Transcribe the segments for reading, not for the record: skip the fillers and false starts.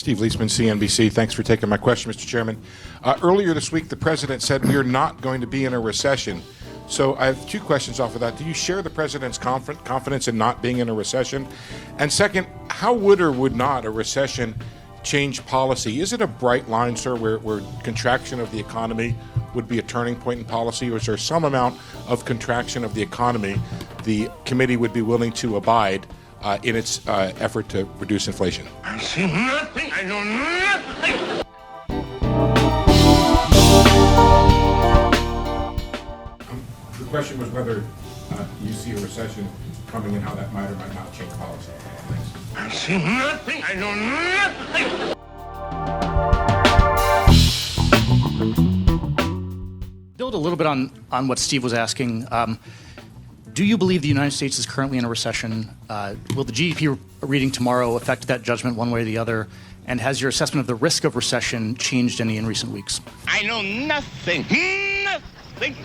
Steve Leisman, CNBC. Thanks for taking my question, Mr. Chairman. Earlier this week, the president said we are not going to be in a recession. So I have two questions off of that. Do you share the president's confidence in not being in a recession? And second, how would or would not a recession change policy? Is it a bright line, sir, where contraction of the economy would be a turning point in policy, or is there some amount of contraction of the economy the committee would be willing to abide in its effort to reduce inflation? I see nothing. I know nothing. The question was whether you see a recession coming and how that might or might not change policy. Thanks. I see nothing. I know nothing. Build a little bit on what Steve was asking. Do you believe the United States is currently in a recession? Will the GDP reading tomorrow affect that judgment one way or the other? And has your assessment of the risk of recession changed any in recent weeks? I know nothing. Nothing.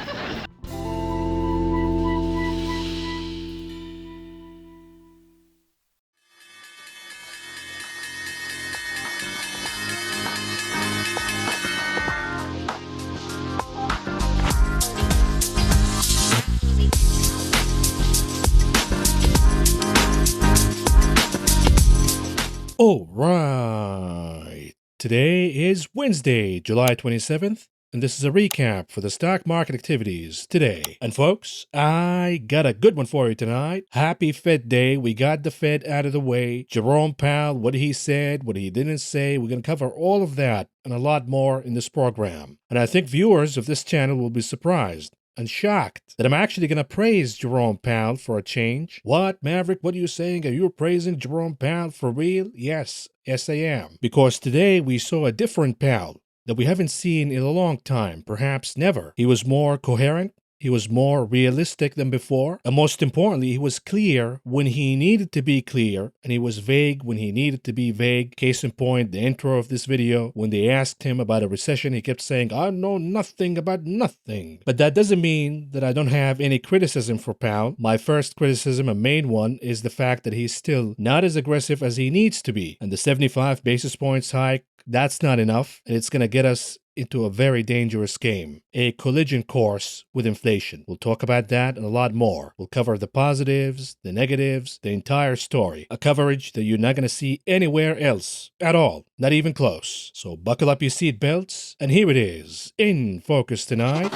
All right. Today is Wednesday, July 27th, and this is a recap for the stock market activities today. And folks, I got a good one for you tonight. Happy Fed Day. We got the Fed out of the way. Jerome Powell, what he said, what he didn't say. We're going to cover all of that and a lot more in this program. And I think viewers of this channel will be surprised and shocked that I'm actually going to praise Jerome Powell for a change. What, Maverick? What are you saying? Are you praising Jerome Powell for real? Yes, I am. Because today we saw a different Powell that we haven't seen in a long time, perhaps never. He was more coherent. He was more realistic than before. And most importantly, he was clear when he needed to be clear, and he was vague when he needed to be vague. Case in point, the intro of this video, when they asked him about a recession, he kept saying, I know nothing about nothing. But that doesn't mean that I don't have any criticism for Powell. My first criticism, a main one, is the fact that he's still not as aggressive as he needs to be. And the 75 basis points hike, that's not enough. And it's going to get us into a very dangerous game, a collision course with inflation. We'll talk about that and a lot more. We'll cover the positives, the negatives, the entire story. A coverage that you're not going to see anywhere else at all, not even close. So buckle up your seatbelts, and here it is, in focus tonight.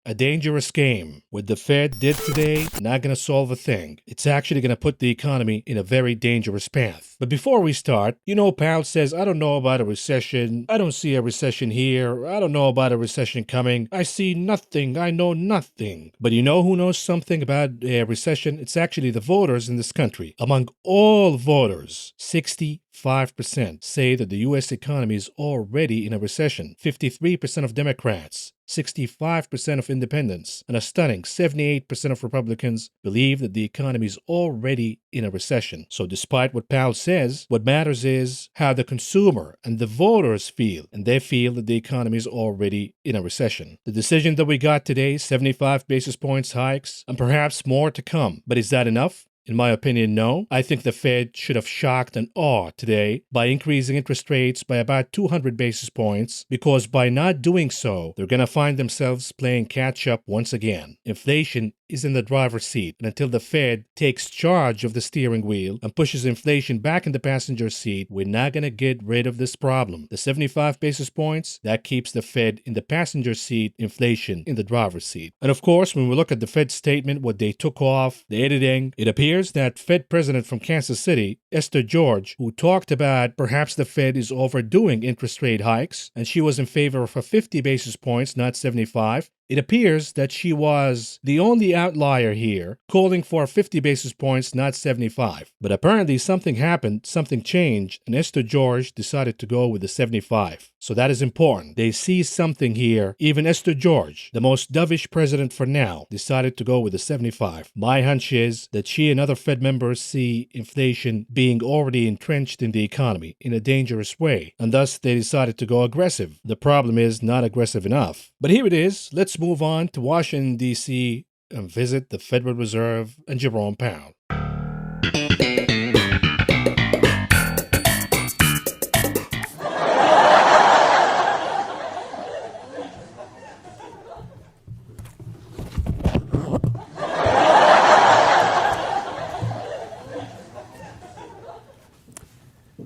A dangerous game. What the Fed did today, not going to solve a thing. It's actually going to put the economy in a very dangerous path. But before we start, you know, Powell says, I don't know about a recession. I don't see a recession here. I don't know about a recession coming. I see nothing. I know nothing. But you know who knows something about a recession? It's actually the voters in this country. Among all voters, 65% say that the U.S. economy is already in a recession. 53% of Democrats, 65% of independents, and a stunning 78% of Republicans believe that the economy is already in a recession. So despite what Powell says, what matters is how the consumer and the voters feel, and they feel that the economy is already in a recession. The decision that we got today, 75 basis points hikes, and perhaps more to come. But is that enough? In my opinion, no. I think the Fed should have shocked and awed today by increasing interest rates by about 200 basis points, because by not doing so, they're going to find themselves playing catch-up once again. Inflation is in the driver's seat, and until the Fed takes charge of the steering wheel and pushes inflation back in the passenger seat, we're not going to get rid of this problem. The 75 basis points, that keeps the Fed in the passenger seat, inflation in the driver's seat. And of course, when we look at the Fed statement, what they took off, the editing, it appears that Fed president from Kansas City, Esther George, who talked about perhaps the Fed is overdoing interest rate hikes, and she was in favor of a 50 basis points, not 75, it appears that she was the only outlier here, calling for 50 basis points, not 75. But apparently something happened, something changed, and Esther George decided to go with the 75. So that is important. They see something here. Even Esther George, the most dovish president for now, decided to go with the 75. My hunch is that she and other Fed members see inflation being already entrenched in the economy in a dangerous way, and thus they decided to go aggressive. The problem is not aggressive enough. But here it is. Let's move on to Washington, D.C. and visit the Federal Reserve and Jerome Powell.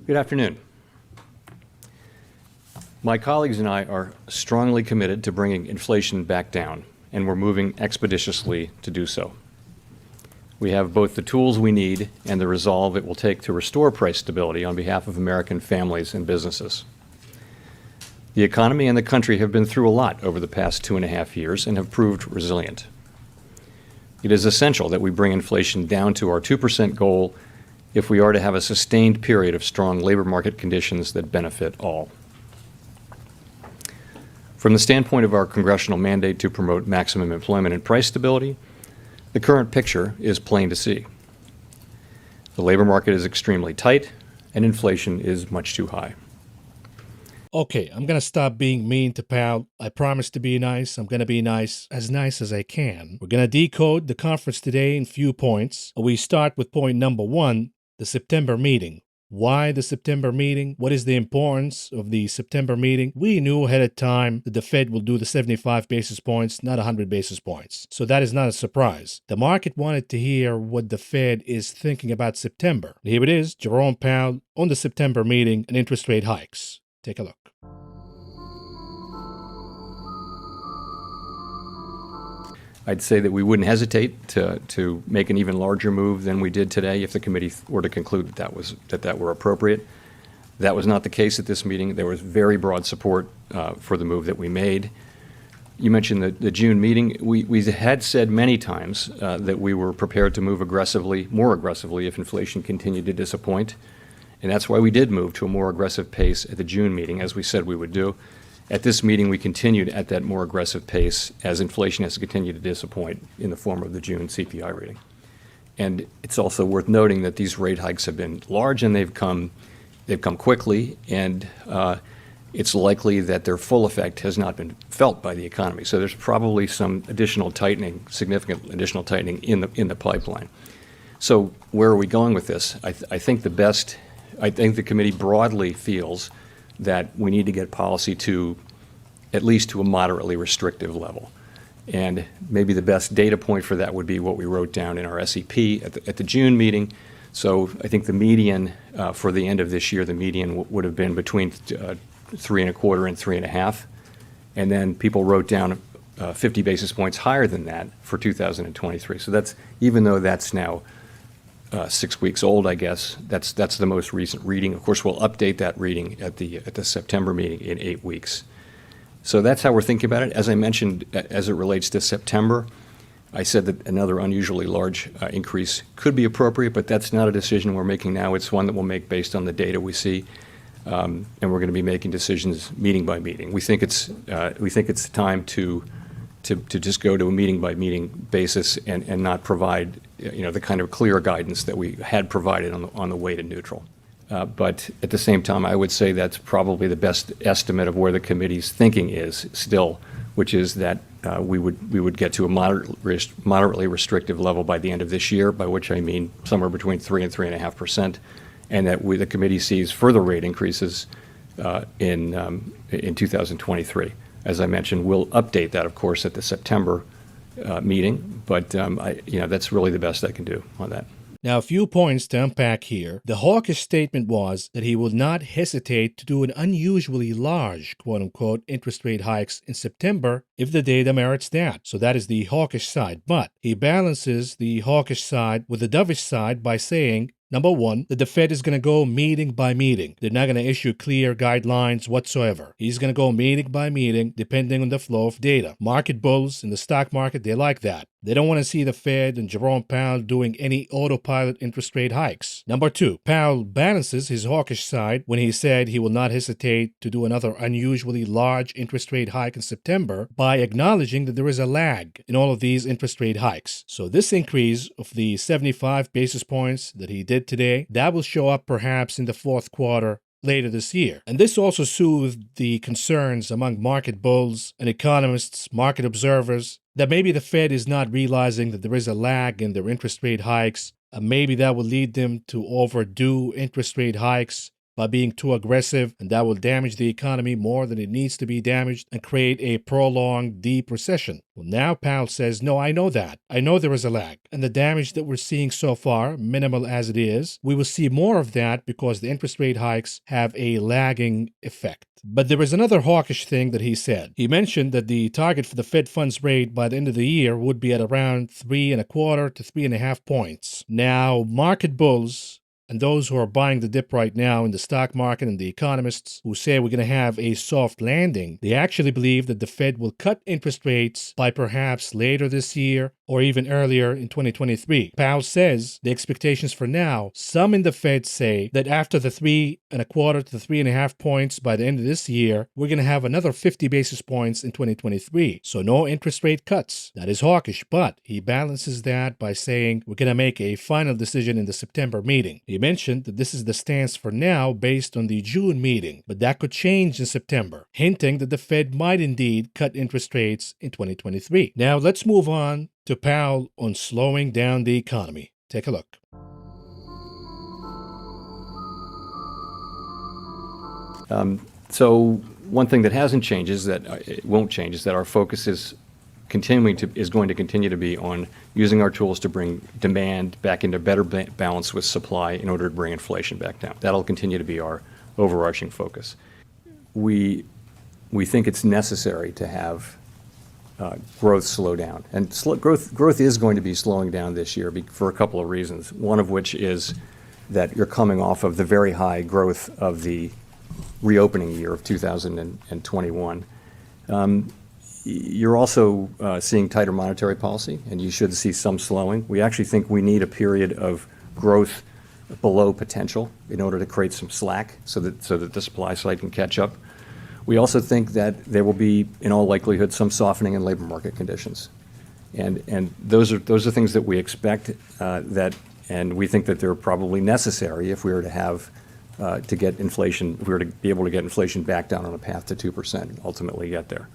Good afternoon. My colleagues and I are strongly committed to bringing inflation back down, and we're moving expeditiously to do so. We have both the tools we need and the resolve it will take to restore price stability on behalf of American families and businesses. The economy and the country have been through a lot over the past 2.5 years and have proved resilient. It is essential that we bring inflation down to our 2% goal if we are to have a sustained period of strong labor market conditions that benefit all. From the standpoint of our congressional mandate to promote maximum employment and price stability, the current picture is plain to see. The labor market is extremely tight, and inflation is much too high. Okay, I'm going to stop being mean to Powell. I promise to be nice. I'm going to be nice as I can. We're going to decode the conference today in few points. We start with point number 1, the September meeting. Why the September meeting? What is the importance of the September meeting? We knew ahead of time that the Fed will do the 75 basis points, not 100 basis points. So that is not a surprise. The market wanted to hear what the Fed is thinking about September. Here it is, Jerome Powell on the September meeting and interest rate hikes. Take a look. I'd say that we wouldn't hesitate to make an even larger move than we did today if the committee were to conclude that were appropriate. That was not the case at this meeting. There was very broad support for the move that we made. You mentioned the June meeting. We had said many times that we were prepared to move more aggressively if inflation continued to disappoint. And that's why we did move to a more aggressive pace at the June meeting, as we said we would do. At this meeting, we continued at that more aggressive pace as inflation has continued to disappoint in the form of the June CPI reading. And it's also worth noting that these rate hikes have been large and they've come quickly, and it's likely that their full effect has not been felt by the economy. So there's probably some additional tightening, significant additional tightening in the pipeline. So where are we going with this? I think the committee broadly feels that we need to get policy to at least to a moderately restrictive level. And maybe the best data point for that would be what we wrote down in our SEP at the June meeting. So I think the median for the end of this year, the median would have been between 3.25 and 3.5. And then people wrote down 50 basis points higher than that for 2023. So that's, even though that's now 6 weeks old, I guess, that's the most recent reading. Of course, we'll update that reading at the September meeting in 8 weeks. So that's how we're thinking about it. As I mentioned, as it relates to September, I said that another unusually large increase could be appropriate, but that's not a decision we're making now. It's one that we'll make based on the data we see, and we're going to be making decisions meeting by meeting. We think it's time to just go to a meeting by meeting basis and not provide the kind of clear guidance that we had provided on the way to neutral. But at the same time, I would say that's probably the best estimate of where the committee's thinking is still, which is that we would get to a moderately restrictive level by the end of this year, by which I mean somewhere between 3 and 3.5%, and that the committee sees further rate increases in 2023. As I mentioned, we'll update that, of course, at the September meeting, but that's really the best I can do on that. Now, a few points to unpack here. The hawkish statement was that he will not hesitate to do an unusually large, quote-unquote, interest rate hikes in September if the data merits that. So that is the hawkish side. But he balances the hawkish side with the dovish side by saying, number one, that the Fed is going to go meeting by meeting. They're not going to issue clear guidelines whatsoever. He's going to go meeting by meeting depending on the flow of data. Market bulls in the stock market, they like that. They don't want to see the Fed and Jerome Powell doing any autopilot interest rate hikes. Number two, Powell balances his hawkish side when he said he will not hesitate to do another unusually large interest rate hike in September by acknowledging that there is a lag in all of these interest rate hikes. So this increase of the 75 basis points that he did today, that will show up perhaps in the fourth quarter later this year. And this also soothed the concerns among market bulls and economists, market observers, that maybe the Fed is not realizing that there is a lag in their interest rate hikes. Maybe that will lead them to overdo interest rate hikes by being too aggressive, and that will damage the economy more than it needs to be damaged and create a prolonged, deep recession. Well, now Powell says, no, I know that. I know there is a lag. And the damage that we're seeing so far, minimal as it is, we will see more of that because the interest rate hikes have a lagging effect. But there is another hawkish thing that he said. He mentioned that the target for the Fed funds rate by the end of the year would be at around 3.25 to 3.5 points. Now, market bulls and those who are buying the dip right now in the stock market and the economists who say we're going to have a soft landing, they actually believe that the Fed will cut interest rates by perhaps later this year or even earlier in 2023. Powell says the expectations for now, some in the Fed say that after the 3.25 to 3.5 points by the end of this year, we're going to have another 50 basis points in 2023. So no interest rate cuts. That is hawkish, but he balances that by saying we're going to make a final decision in the September meeting. He mentioned that this is the stance for now based on the June meeting, but that could change in September, hinting that the Fed might indeed cut interest rates in 2023. Now let's move on to Powell on slowing down the economy. Take a look. So one thing that hasn't changed is that it won't change is that our focus is going to continue to be on using our tools to bring demand back into better balance with supply in order to bring inflation back down. That'll continue to be our overarching focus. We think it's necessary to have growth slow down, and growth is going to be slowing down this year for a couple of reasons. One of which is that you're coming off of the very high growth of the reopening year of 2021. You're also seeing tighter monetary policy, and you should see some slowing. We actually think we need a period of growth below potential in order to create some slack so that the supply side can catch up. We also think that there will be, in all likelihood, some softening in labor market conditions, and those are things that we expect and we think that they're probably necessary if we were to have to get inflation, if we were to be able to get inflation back down on a path to 2% and ultimately get there.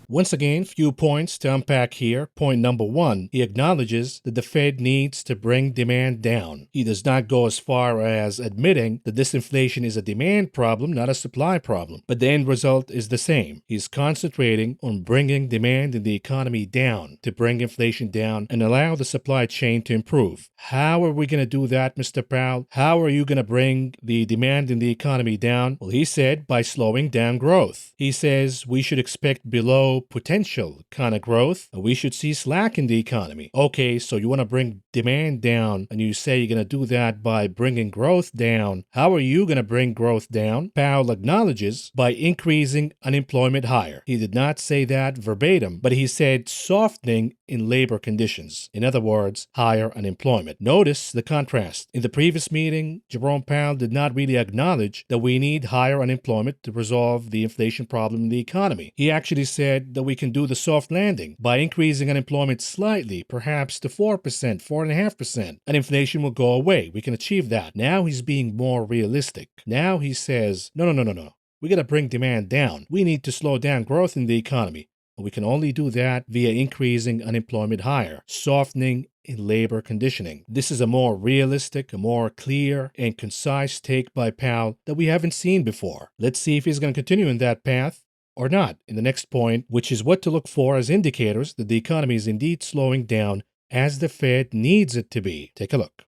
Once again, few points to unpack here. Point number one, he acknowledges that the Fed needs to bring demand down. He does not go as far as admitting that this inflation is a demand problem, not a supply problem. But the end result is the same. He's concentrating on bringing demand in the economy down to bring inflation down and allow the supply chain to improve. How are we going to do that, Mr. Powell? How are you going to bring the demand in the economy down? Well, he said by slowing down growth. He says we should expect below potential kind of growth, and we should see slack in the economy. Okay, so you want to bring demand down, and you say you're going to do that by bringing growth down. How are you going to bring growth down? Powell acknowledges by increasing unemployment higher. He did not say that verbatim, but he said softening in labor conditions. In other words, higher unemployment. Notice the contrast. In the previous meeting, Jerome Powell did not really acknowledge that we need higher unemployment to resolve the inflation problem in the economy. He actually said that we can do the soft landing by increasing unemployment slightly, perhaps to 4%, 4.5%, and inflation will go away. We can achieve that. Now he's being more realistic. Now he says, no. We got to bring demand down. We need to slow down growth in the economy. And we can only do that via increasing unemployment higher, softening in labor conditioning. This is a more realistic, a more clear and concise take by Powell that we haven't seen before. Let's see if he's going to continue in that path or not in the next point, which is what to look for as indicators that the economy is indeed slowing down as the Fed needs it to be. Take a look.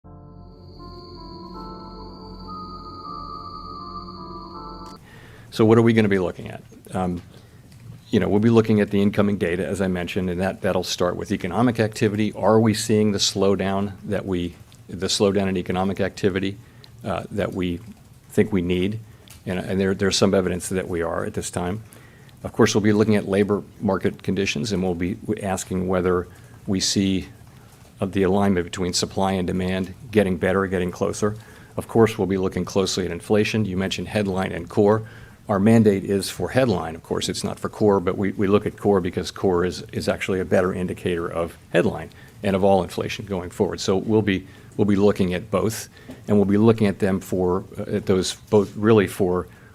So what are we going to be looking at? We'll be looking at the incoming data, as I mentioned, and that'll start with economic activity. Are we seeing the slowdown in economic activity that we think we need? And there's some evidence that we are at this time. Of course, we'll be looking at labor market conditions, and we'll be asking whether we see the alignment between supply and demand getting better, getting closer. Of course, we'll be looking closely at inflation. You mentioned headline and core. Our mandate is for headline. Of course, it's not for core, but we look at core because core is actually a better indicator of headline and of all inflation going forward. So we'll be looking at both, and we'll be looking at them for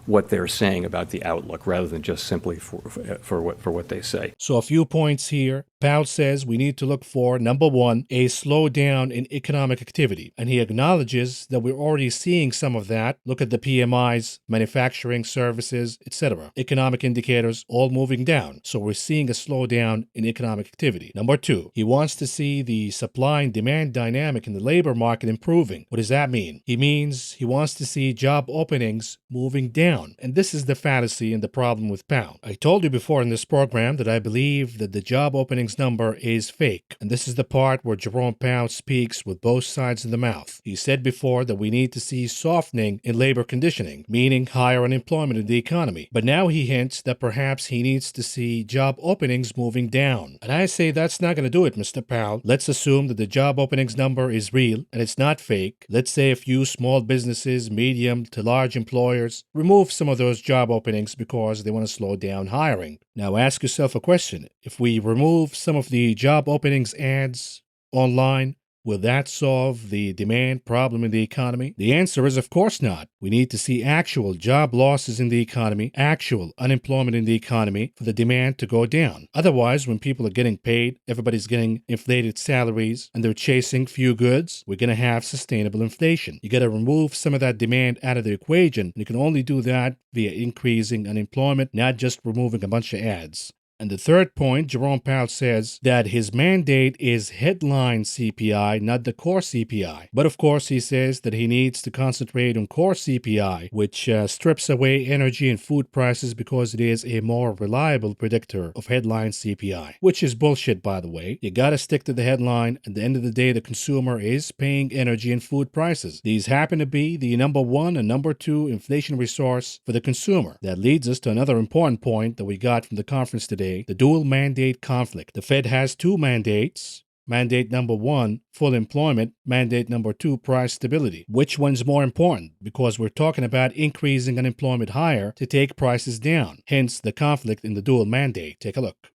what they're saying about the outlook rather than just simply for what they say. So a few points here. Powell says we need to look for, number one, a slowdown in economic activity. And he acknowledges that we're already seeing some of that. Look at the PMIs, manufacturing, services, etc. Economic indicators all moving down. So we're seeing a slowdown in economic activity. Number two, he wants to see the supply and demand dynamic in the labor market improving. What does that mean? He means he wants to see job openings moving down. And this is the fallacy and the problem with Powell. I told you before in this program that I believe that the job openings number is fake. And this is the part where Jerome Powell speaks with both sides of the mouth. He said before that we need to see softening in labor conditioning, meaning higher unemployment in the economy. But now he hints that perhaps he needs to see job openings moving down. And I say that's not going to do it, Mr. Powell. Let's assume that the job openings number is real and it's not fake. Let's say a few small businesses, medium to large employers, remove some of those job openings because they want to slow down hiring. Now ask yourself a question. If we remove some of the job openings ads online, will that solve the demand problem in the economy? The answer is of course not. We need to see actual job losses in the economy, actual unemployment in the economy for the demand to go down. Otherwise, when people are getting paid, everybody's getting inflated salaries, and they're chasing few goods, we're going to have sustainable inflation. You got to remove some of that demand out of the equation, and you can only do that via increasing unemployment, not just removing a bunch of ads. And the third point, Jerome Powell says that his mandate is headline CPI, not the core CPI. But of course, he says that he needs to concentrate on core CPI, which strips away energy and food prices because it is a more reliable predictor of headline CPI, which is bullshit, by the way. You gotta stick to the headline. At the end of the day, the consumer is paying energy and food prices. These happen to be the number one and number two inflationary source for the consumer. That leads us to another important point that we got from the conference today. The dual mandate conflict. The Fed has two mandates. Mandate number one, full employment. Mandate number two, price stability. Which one's more important? Because we're talking about increasing unemployment higher to take prices down. Hence the conflict in the dual mandate. Take a look.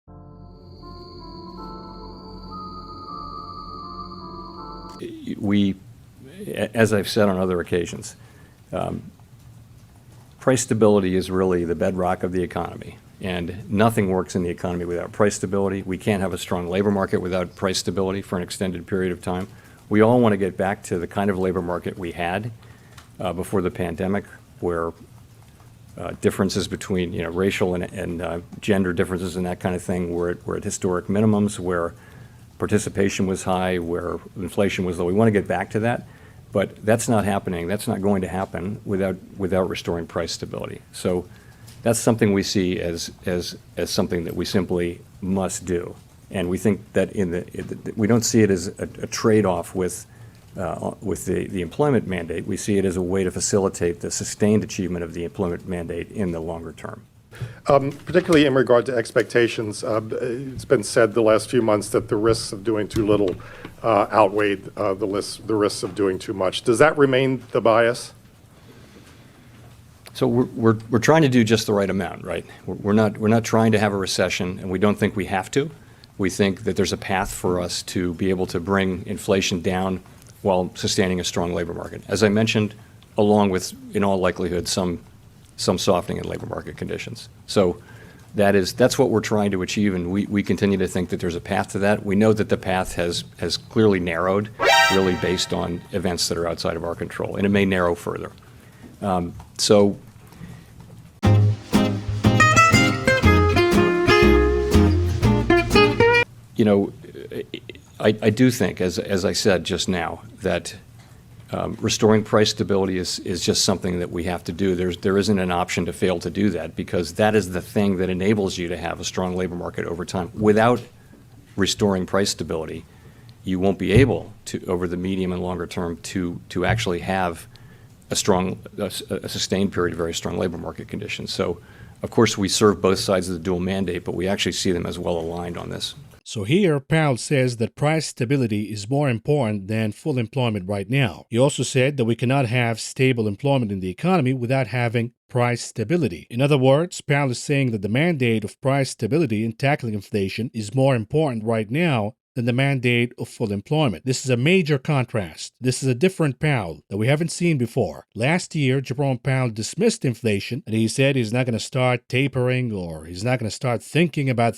We, as I've said on other occasions, price stability is really the bedrock of the economy. And nothing works in the economy without price stability. We can't have a strong labor market without price stability for an extended period of time. We all want to get back to the kind of labor market we had before the pandemic, where differences between racial and gender differences and that kind of thing were at historic minimums, where participation was high, where inflation was low. We want to get back to that, but that's not happening. That's not going to happen without restoring price stability. So that's something we see as something that we simply must do, and we think that we don't see it as a trade-off with the employment mandate. We see it as a way to facilitate the sustained achievement of the employment mandate in the longer term. Particularly in regard to expectations, it's been said the last few months that the risks of doing too little outweighed the risks of doing too much. Does that remain the bias? So we're trying to do just the right amount, right? We're not trying to have a recession, and we don't think we have to. We think that there's a path for us to be able to bring inflation down while sustaining a strong labor market. As I mentioned, along with, in all likelihood, some softening in labor market conditions. So that's what we're trying to achieve, and we continue to think that there's a path to that. We know that the path has clearly narrowed, really based on events that are outside of our control, and it may narrow further. So I do think, as I said just now, that restoring price stability is just something that we have to do. There isn't an option to fail to do that, because that is the thing that enables you to have a strong labor market over time. Without restoring price stability, you won't be able to, over the medium and longer term, to actually have a sustained period of very strong labor market conditions. So, of course, we serve both sides of the dual mandate, but we actually see them as well aligned on this. So here, Powell says that price stability is more important than full employment right now. He also said that we cannot have stable employment in the economy without having price stability. In other words, Powell is saying that the mandate of price stability in tackling inflation is more important right now than the mandate of full employment. This is a major contrast. This is a different Powell that we haven't seen before. Last year, Jerome Powell dismissed inflation, and he said he's not going to start tapering, or he's not going to start thinking about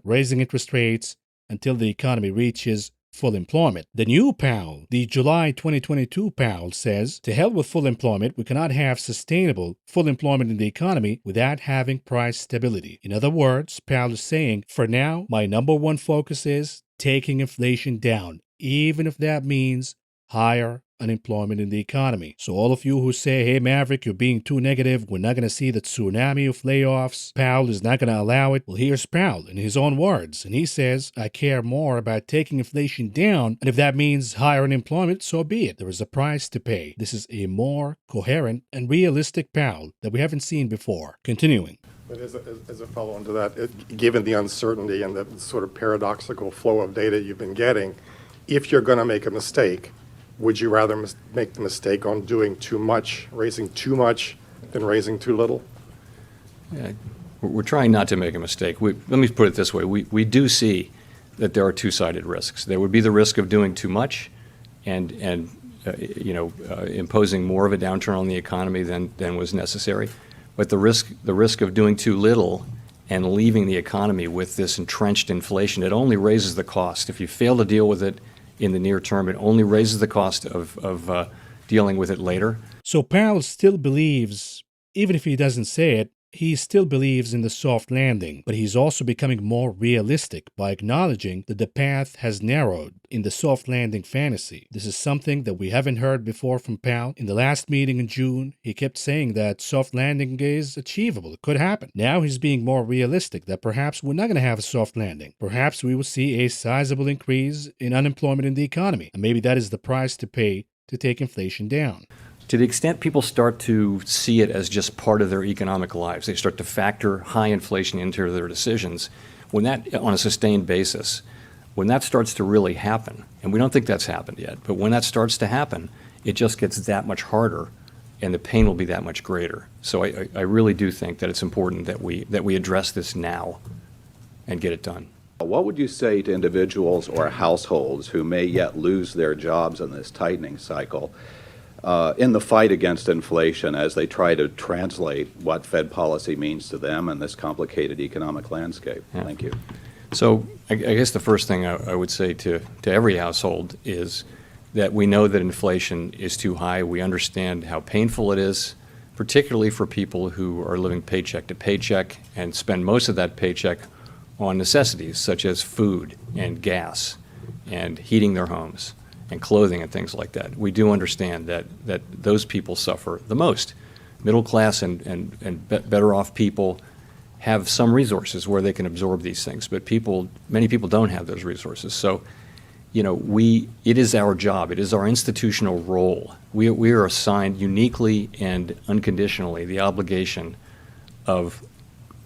raising interest rates until the economy reaches full employment. The new Powell, the July 2022 Powell, says, to hell with full employment, we cannot have sustainable full employment in the economy without having price stability. In other words, Powell is saying, for now, my number one focus is taking inflation down, even if that means higher unemployment in the economy. So all of you who say, hey, Maverick, you're being too negative, we're not going to see the tsunami of layoffs, Powell is not going to allow it. Well, here's Powell in his own words, and he says, I care more about taking inflation down, and if that means higher unemployment, so be it. There is a price to pay. This is a more coherent and realistic Powell that we haven't seen before. Continuing. But as a follow-on to that, given the uncertainty and the sort of paradoxical flow of data you've been getting, if you're going to make a mistake, would you rather make the mistake on doing too much, raising too much, than raising too little? Yeah, we're trying not to make a mistake. Let me put it this way. We do see that there are two-sided risks. There would be the risk of doing too much and imposing more of a downturn on the economy than was necessary. But the risk of doing too little and leaving the economy with this entrenched inflation, it only raises the cost. If you fail to deal with it in the near term, it only raises the cost of dealing with it later. So Powell still believes, even if he doesn't say it, he still believes in the soft landing, but he's also becoming more realistic by acknowledging that the path has narrowed in the soft landing fantasy. This is something that we haven't heard before from Powell. In the last meeting in June, he kept saying that soft landing is achievable. It could happen. Now he's being more realistic that perhaps we're not going to have a soft landing. Perhaps we will see a sizable increase in unemployment in the economy, and maybe that is the price to pay to take inflation down. To the extent people start to see it as just part of their economic lives, they start to factor high inflation into their decisions, when that, on a sustained basis, when that starts to really happen, and we don't think that's happened yet, but when that starts to happen, it just gets that much harder and the pain will be that much greater. So I really do think that it's important that we address this now and get it done. What would you say to individuals or households who may yet lose their jobs in this tightening cycle in the fight against inflation as they try to translate what Fed policy means to them in this complicated economic landscape? Yeah. Thank you. So I guess the first thing I would say to every household is that we know that inflation is too high. We understand how painful it is, particularly for people who are living paycheck to paycheck and spend most of that paycheck on necessities such as food and gas and heating their homes and clothing and things like that. We do understand that those people suffer the most. Middle class and better off people have some resources where they can absorb these things, but many people don't have those resources. So, it is our job, it is our institutional role. We are assigned uniquely and unconditionally the obligation of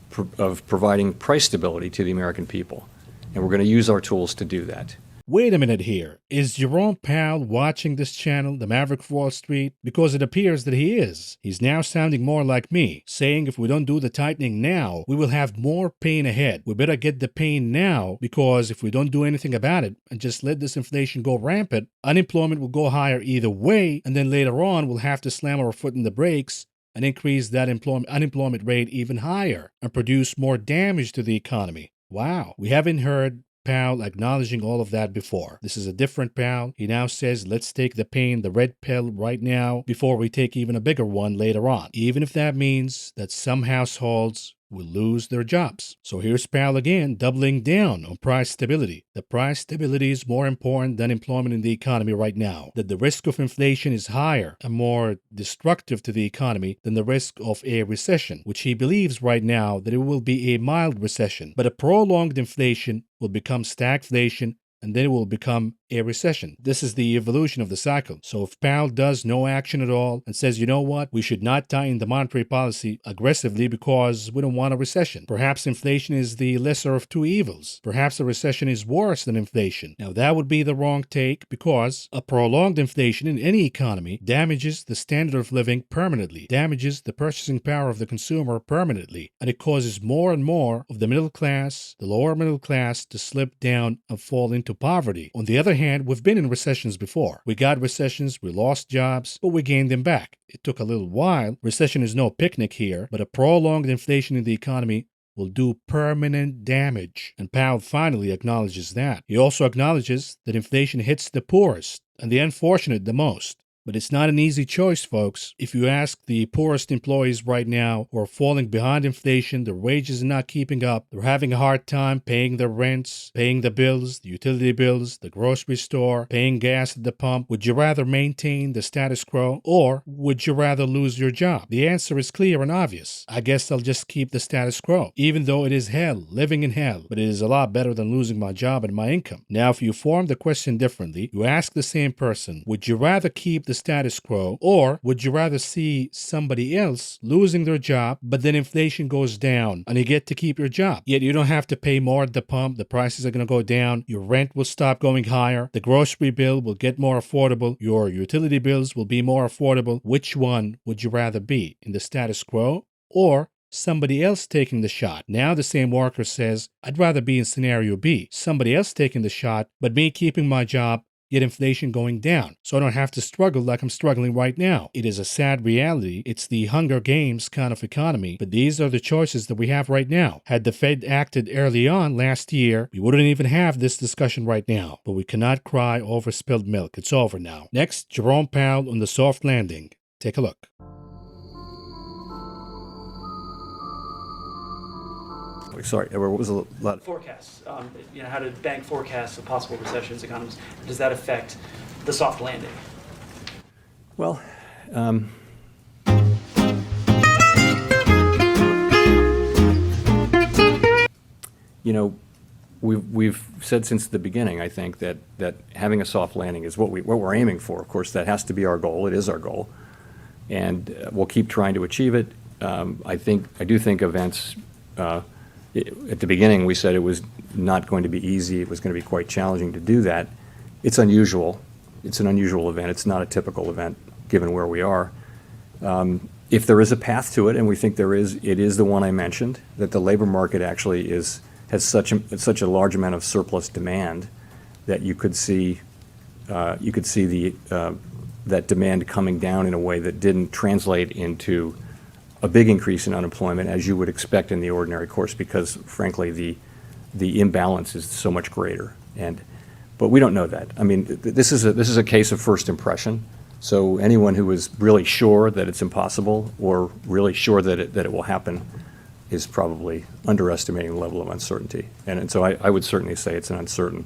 providing price stability to the American people, and we're going to use our tools to do that. Wait a minute here. Is Jerome Powell watching this channel, The Maverick of Wall Street? Because it appears that he is. He's now sounding more like me, saying if we don't do the tightening now, we will have more pain ahead. We better get the pain now, because if we don't do anything about it and just let this inflation go rampant, unemployment will go higher either way, and then later on we'll have to slam our foot in the brakes and increase that unemployment rate even higher and produce more damage to the economy. Wow. We haven't heard Powell acknowledging all of that before. This is a different Powell. He now says, let's take the pain, the red pill right now before we take even a bigger one later on, even if that means that some households will lose their jobs. So here's Powell again, doubling down on price stability. The price stability is more important than employment in the economy right now. That the risk of inflation is higher and more destructive to the economy than the risk of a recession, which he believes right now that it will be a mild recession. But a prolonged inflation will become stagflation and then it will become a recession. This is the evolution of the cycle. So if Powell does no action at all and says, you know what, we should not tighten the monetary policy aggressively because we don't want a recession. Perhaps inflation is the lesser of two evils. Perhaps a recession is worse than inflation. Now that would be the wrong take because a prolonged inflation in any economy damages the standard of living permanently, damages the purchasing power of the consumer permanently, and it causes more and more of the middle class, the lower middle class, to slip down and fall into poverty. On the other hand, we've been in recessions before. We got recessions, we lost jobs, but we gained them back. It took a little while. Recession is no picnic here, but a prolonged inflation in the economy will do permanent damage. And Powell finally acknowledges that. He also acknowledges that inflation hits the poorest and the unfortunate the most. But it's not an easy choice, folks. If you ask the poorest employees right now who are falling behind inflation, their wages are not keeping up, they're having a hard time paying their rents, paying the bills, the utility bills, the grocery store, paying gas at the pump, would you rather maintain the status quo or would you rather lose your job? The answer is clear and obvious. I guess I'll just keep the status quo, even though it is hell, living in hell, but it is a lot better than losing my job and my income. Now, if you form the question differently, you ask the same person, would you rather keep the status quo, or would you rather see somebody else losing their job, but then inflation goes down and you get to keep your job? Yet you don't have to pay more at the pump, the prices are going to go down, your rent will stop going higher, the grocery bill will get more affordable, your utility bills will be more affordable. Which one would you rather be, in the status quo or somebody else taking the shot? Now the same worker says, I'd rather be in scenario B, somebody else taking the shot, but me keeping my job, yet inflation going down, so I don't have to struggle like I'm struggling right now. It is a sad reality. It's the Hunger Games kind of economy, but these are the choices that we have right now. Had the Fed acted early on last year, we wouldn't even have this discussion right now, but we cannot cry over spilled milk. It's over now. Next, Jerome Powell on the soft landing. Take a look. Sorry, what was a lot? Forecasts, how do bank forecasts of possible recessions, economies, does that affect the soft landing? Well, we've said since the beginning, I think, that having a soft landing is what we're aiming for. Of course, that has to be our goal. It is our goal, and we'll keep trying to achieve it. I do think events. At the beginning, we said it was not going to be easy. It was going to be quite challenging to do that. It's unusual. It's an unusual event. It's not a typical event, given where we are. If there is a path to it, and we think there is, it is the one I mentioned, that the labor market actually has such a large amount of surplus demand that you could see that demand coming down in a way that didn't translate into a big increase in unemployment, as you would expect in the ordinary course, because frankly the imbalance is so much greater. But we don't know that. I mean, this is a case of first impression. So anyone who is really sure that it's impossible or really sure that it will happen is probably underestimating the level of uncertainty. And so I would certainly say it's an uncertain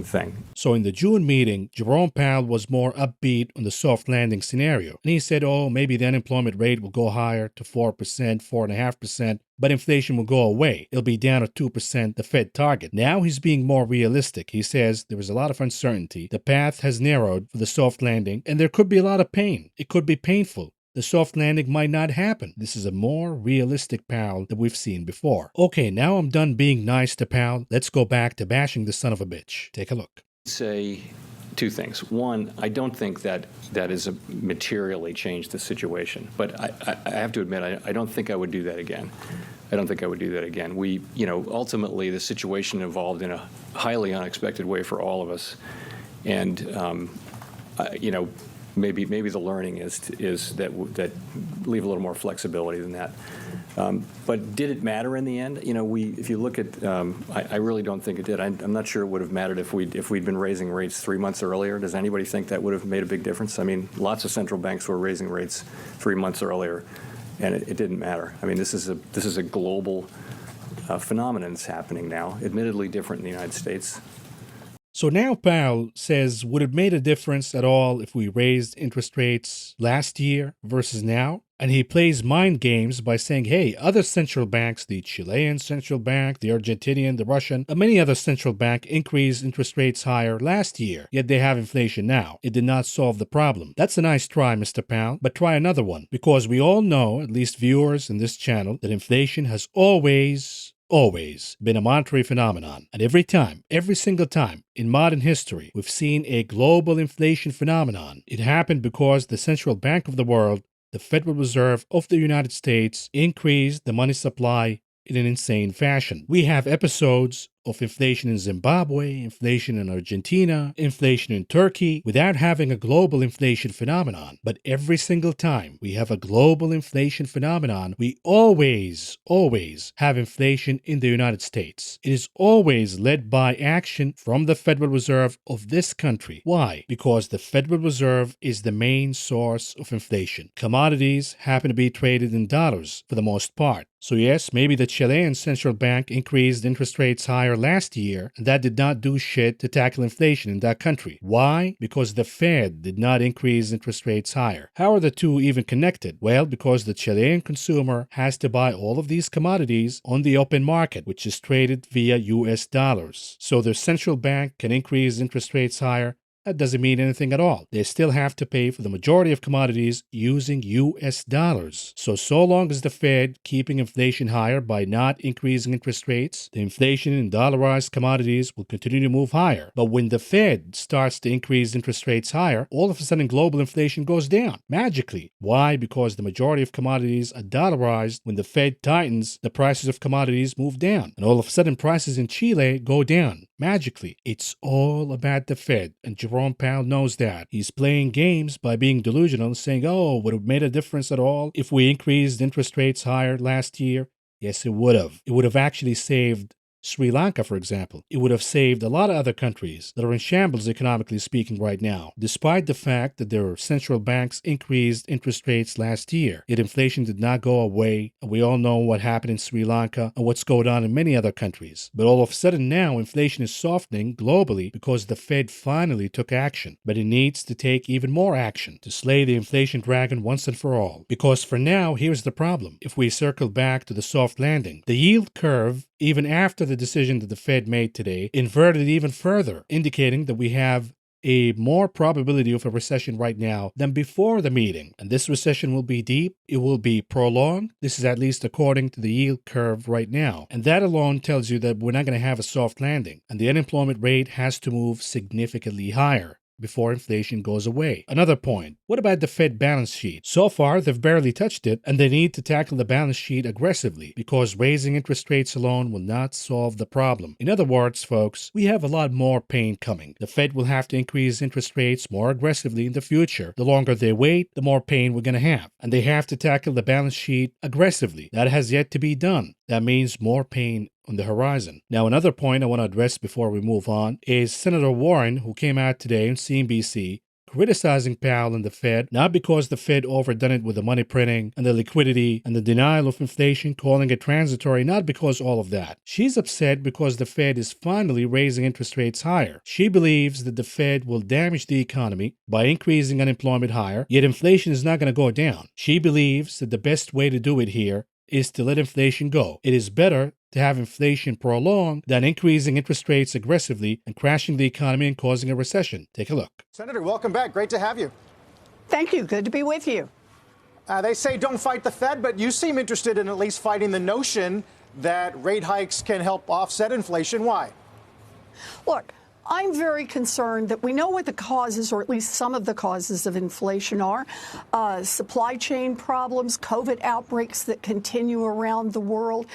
thing. So in the June meeting, Jerome Powell was more upbeat on the soft landing scenario. And he said, maybe the unemployment rate will go higher to 4%, 4.5%, but inflation will go away. It'll be down to 2%, the Fed target. Now he's being more realistic. He says there is a lot of uncertainty. The path has narrowed for the soft landing, and there could be a lot of pain. It could be painful. The soft landing might not happen. This is a more realistic Powell that we've seen before. Okay, now I'm done being nice to Powell. Let's go back to bashing the son of a bitch. Take a look. Say two things. One, I don't think that has materially changed the situation, but I have to admit, I don't think I would do that again. We, ultimately the situation evolved in a highly unexpected way for all of us. And, maybe the learning is that leave a little more flexibility than that. But did it matter in the end? If you look at, I really don't think it did. I'm not sure it would have mattered if we'd been raising rates 3 months earlier. Does anybody think that would have made a big difference? I mean, lots of central banks were raising rates 3 months earlier, and it didn't matter. I mean, this is a global phenomenon that's happening now. Admittedly different in the United States. So now Powell says, would it made a difference at all if we raised interest rates last year versus now? And he plays mind games by saying, hey, other central banks, the Chilean central bank, the Argentinian, the Russian, and many other central banks increased interest rates higher last year, yet they have inflation now. It did not solve the problem. That's a nice try, Mr. Powell, but try another one, because we all know, at least viewers in this channel, that inflation has always been a monetary phenomenon. And every single time in modern history, we've seen a global inflation phenomenon. It happened because the central bank of the world, the Federal Reserve of the United States, increased the money supply in an insane fashion. We have episodes of inflation in Zimbabwe, inflation in Argentina, inflation in Turkey, without having a global inflation phenomenon. But every single time we have a global inflation phenomenon, we always have inflation in the United States. It is always led by action from the Federal Reserve of this country. Why? Because the Federal Reserve is the main source of inflation. Commodities happen to be traded in dollars for the most part. So yes, maybe the Chilean central bank increased interest rates higher last year, and that did not do shit to tackle inflation in that country. Why? Because the Fed did not increase interest rates higher. How are the two even connected? Well, because the Chilean consumer has to buy all of these commodities on the open market, which is traded via US dollars. So their central bank can increase interest rates higher. That doesn't mean anything at all. They still have to pay for the majority of commodities using US dollars. So long as the Fed keeping inflation higher by not increasing interest rates, the inflation in dollarized commodities will continue to move higher. But when the Fed starts to increase interest rates higher, all of a sudden global inflation goes down, magically. Why? Because the majority of commodities are dollarized. When the Fed tightens, the prices of commodities move down. And all of a sudden prices in Chile go down, magically. It's all about the Fed, and Jerome Powell knows that. He's playing games by being delusional, saying, oh, would it have made a difference at all if we increased interest rates higher last year? Yes, it would have. It would have actually saved Sri Lanka, for example. It would have saved a lot of other countries that are in shambles economically speaking right now, despite the fact that their central banks increased interest rates last year. Yet inflation did not go away, and we all know what happened in Sri Lanka and what's going on in many other countries. But all of a sudden now, inflation is softening globally because the Fed finally took action. But it needs to take even more action to slay the inflation dragon once and for all. Because for now, here's the problem. If we circle back to the soft landing, the yield curve, even after the decision that the Fed made today, inverted even further, indicating that we have a more probability of a recession right now than before the meeting. And this recession will be deep. It will be prolonged. This is at least according to the yield curve right now. And that alone tells you that we're not going to have a soft landing. And the unemployment rate has to move significantly higher before inflation goes away. Another point, what about the Fed balance sheet? So far, they've barely touched it, and they need to tackle the balance sheet aggressively because raising interest rates alone will not solve the problem. In other words, folks, we have a lot more pain coming. The Fed will have to increase interest rates more aggressively in the future. The longer they wait, the more pain we're going to have. And they have to tackle the balance sheet aggressively. That has yet to be done. That means more pain on the horizon. Now, another point I want to address before we move on is Senator Warren, who came out today on CNBC criticizing Powell and the Fed, not because the Fed overdone it with the money printing and the liquidity and the denial of inflation, calling it transitory, not because all of that. She's upset because the Fed is finally raising interest rates higher. She believes that the Fed will damage the economy by increasing unemployment higher, yet inflation is not going to go down. She believes that the best way to do it here is to let inflation go. It is better to have inflation prolonged than increasing interest rates aggressively and crashing the economy and causing a recession. Take a look. Senator, welcome back. Great to have you. Thank you. Good to be with you. They say don't fight the Fed, but you seem interested in at least fighting the notion that rate hikes can help offset inflation. Why? Look, I'm very concerned that we know what the causes, or at least some of the causes of inflation are. Supply chain problems, COVID outbreaks that continue around the world,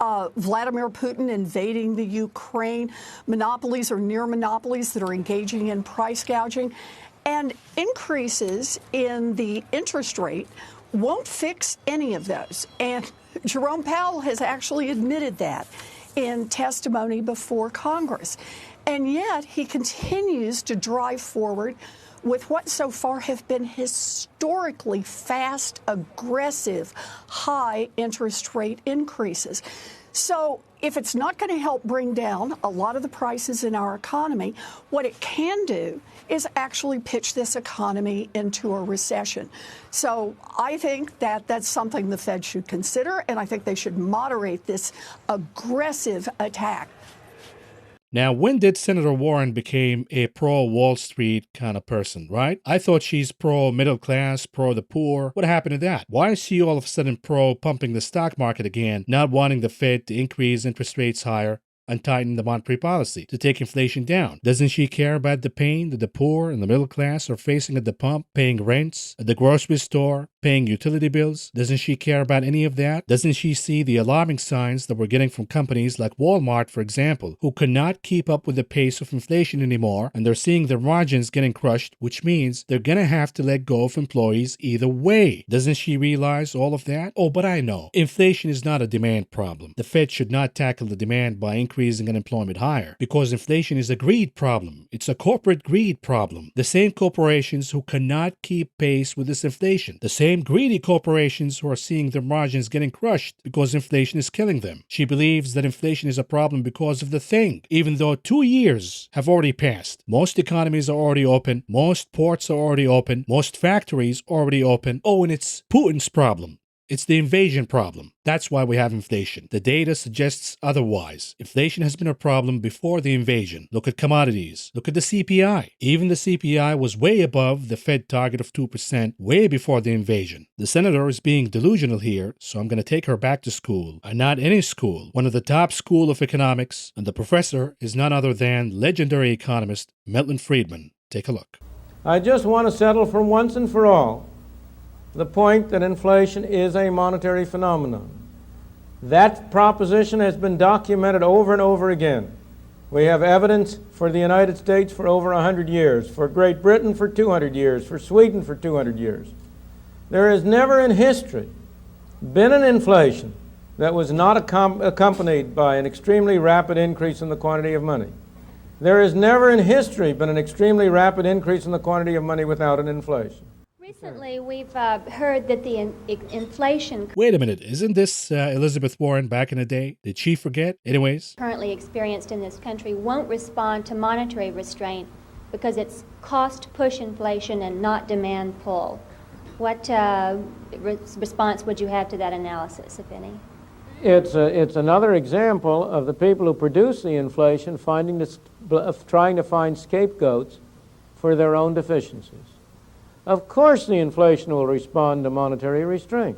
Vladimir Putin invading the Ukraine, monopolies or near monopolies that are engaging in price gouging, and increases in the interest rate won't fix any of those. And Jerome Powell has actually admitted that in testimony before Congress. And yet he continues to drive forward with what so far have been historically fast, aggressive, high interest rate increases. So if it's not going to help bring down a lot of the prices in our economy, what it can do is actually pitch this economy into a recession. So I think that that's something the Fed should consider, and I think they should moderate this aggressive attack. Now, when did Senator Warren become a pro-Wall Street kind of person, right? I thought she's pro-middle class, pro the poor. What happened to that? Why is she all of a sudden pro-pumping the stock market again, not wanting the Fed to increase interest rates higher and tighten the monetary policy to take inflation down? Doesn't she care about the pain that the poor and the middle class are facing at the pump, paying rents, at the grocery store, paying utility bills? Doesn't she care about any of that? Doesn't she see the alarming signs that we're getting from companies like Walmart, for example, who cannot keep up with the pace of inflation anymore, and they're seeing their margins getting crushed, which means they're going to have to let go of employees either way? Doesn't she realize all of that? Oh, but I know. Inflation is not a demand problem. The Fed should not tackle the demand by increasing unemployment higher, because inflation is a greed problem. It's a corporate greed problem. The same corporations who cannot keep pace with this inflation, the same greedy corporations who are seeing their margins getting crushed because inflation is killing them. She believes that inflation is a problem because of the thing, even though 2 years have already passed. Most economies are already open. Most ports are already open. Most factories already open. Oh, and it's Putin's problem. It's the invasion problem. That's why we have inflation. The data suggests otherwise. Inflation has been a problem before the invasion. Look at commodities. Look at the CPI. Even the CPI was way above the Fed target of 2% way before the invasion. The senator is being delusional here, so I'm going to take her back to school. And not any school. One of the top school of economics, and the professor is none other than legendary economist Milton Friedman. Take a look. I just want to settle for once and for all the point that inflation is a monetary phenomenon. That proposition has been documented over and over again. We have evidence for the United States for over 100 years, for Great Britain for 200 years, for Sweden for 200 years. There has never in history been an inflation that was not accompanied by an extremely rapid increase in the quantity of money. There has never in history been an extremely rapid increase in the quantity of money without an inflation. Recently, we've heard that the inflation Wait a minute, isn't this Elizabeth Warren back in the day? Did she forget? Anyways. currently experienced in this country won't respond to monetary restraint because it's cost-push inflation and not demand-pull. What response would you have to that analysis, if any? It's another example of the people who produce the inflation trying to find scapegoats for their own deficiencies. Of course the inflation will respond to monetary restraint.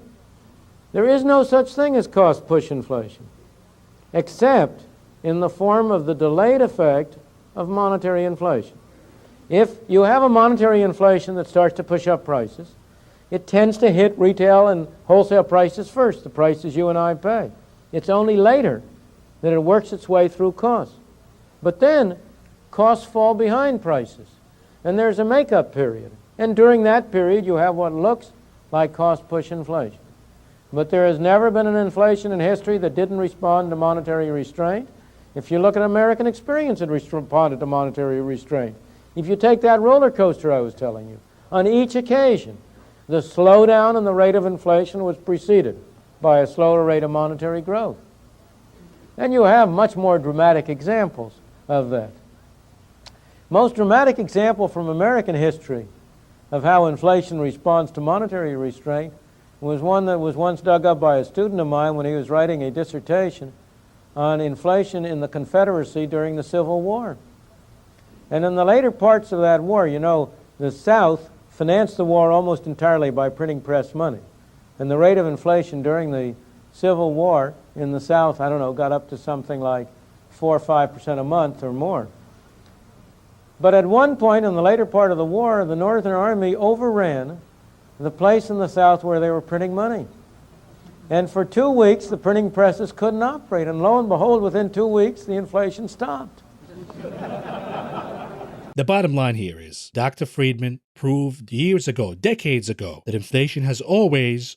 There is no such thing as cost-push inflation, except in the form of the delayed effect of monetary inflation. If you have a monetary inflation that starts to push up prices, it tends to hit retail and wholesale prices first, the prices you and I pay. It's only later that it works its way through costs. But then costs fall behind prices, and there's a make-up period. And during that period, you have what looks like cost-push inflation. But there has never been an inflation in history that didn't respond to monetary restraint. If you look at American experience, it responded to monetary restraint. If you take that roller coaster I was telling you, on each occasion, the slowdown in the rate of inflation was preceded by a slower rate of monetary growth. And you have much more dramatic examples of that. Most dramatic example from American history of how inflation responds to monetary restraint was one that was once dug up by a student of mine when he was writing a dissertation on inflation in the Confederacy during the Civil War. And in the later parts of that war, you know, the South financed the war almost entirely by printing press money. And the rate of inflation during the Civil War in the South, I don't know, got up to something like 4 or 5% a month or more. But at one point in the later part of the war, the Northern Army overran the place in the South where they were printing money. And for 2 weeks, the printing presses couldn't operate. And lo and behold, within 2 weeks, the inflation stopped. The bottom line here is Dr. Friedman proved years ago, decades ago, that inflation has always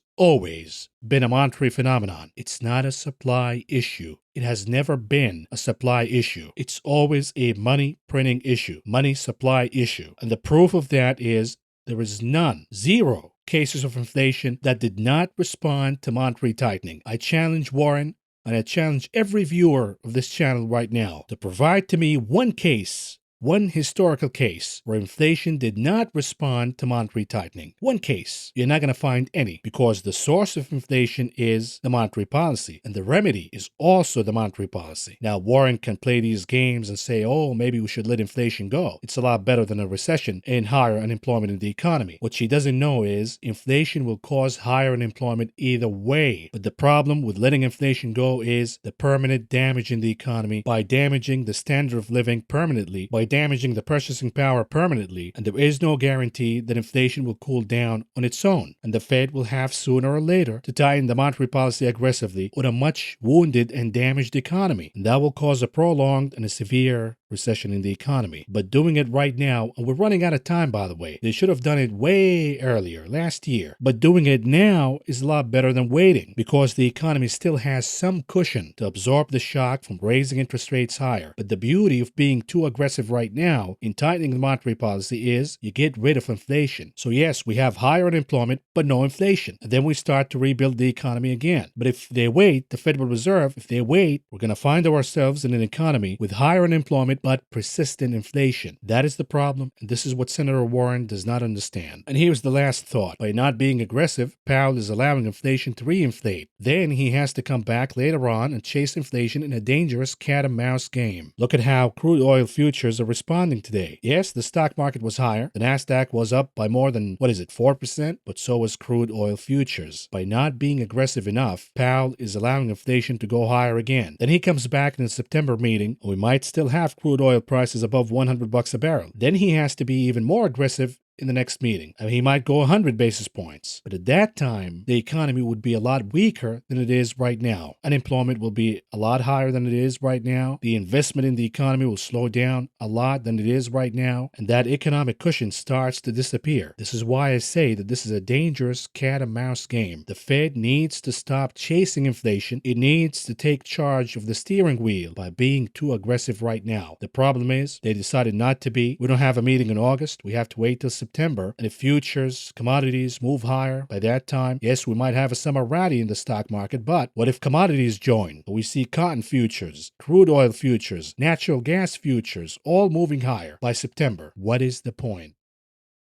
been a monetary phenomenon. It's not a supply issue. It has never been a supply issue. It's always a money printing issue, money supply issue. And the proof of that is there is none, zero cases of inflation that did not respond to monetary tightening. I challenge Warren and I challenge every viewer of this channel right now to provide to me one case, one historical case where inflation did not respond to monetary tightening. One case. You're not going to find any because the source of inflation is the monetary policy and the remedy is also the monetary policy. Now, Warren can play these games and say, oh, maybe we should let inflation go. It's a lot better than a recession and higher unemployment in the economy. What she doesn't know is inflation will cause higher unemployment either way. But the problem with letting inflation go is the permanent damage in the economy by damaging the standard of living permanently, by damaging the purchasing power permanently, and there is no guarantee that inflation will cool down on its own, and the Fed will have sooner or later to tighten the monetary policy aggressively on a much wounded and damaged economy, and that will cause a prolonged and a severe recession in the economy. But doing it right now, and we're running out of time by the way, they should have done it way earlier, last year, but doing it now is a lot better than waiting because the economy still has some cushion to absorb the shock from raising interest rates higher. But the beauty of being too aggressive right now in tightening the monetary policy is you get rid of inflation. So yes, we have higher unemployment but no inflation, and then we start to rebuild the economy again. But if they wait, the Federal Reserve, if they wait, we're going to find ourselves in an economy with higher unemployment but persistent inflation. That is the problem, and this is what Senator Warren does not understand. And here's the last thought. By not being aggressive, Powell is allowing inflation to reinflate. Then he has to come back later on and chase inflation in a dangerous cat-and-mouse game. Look at how crude oil futures are responding today. Yes, the stock market was higher. The Nasdaq was up by more than, 4%? But so was crude oil futures. By not being aggressive enough, Powell is allowing inflation to go higher again. Then he comes back in the September meeting, and we might still have crude oil prices above $100 a barrel. Then he has to be even more aggressive in the next meeting. I mean, he might go 100 basis points. But at that time, the economy would be a lot weaker than it is right now. Unemployment will be a lot higher than it is right now. The investment in the economy will slow down a lot than it is right now. And that economic cushion starts to disappear. This is why I say that this is a dangerous cat-and-mouse game. The Fed needs to stop chasing inflation. It needs to take charge of the steering wheel by being too aggressive right now. The problem is they decided not to be. We don't have a meeting in August. We have to wait till September, and if futures, commodities move higher by that time, yes, we might have a summer rally in the stock market, but what if commodities join? We see cotton futures, crude oil futures, natural gas futures, all moving higher by September. What is the point?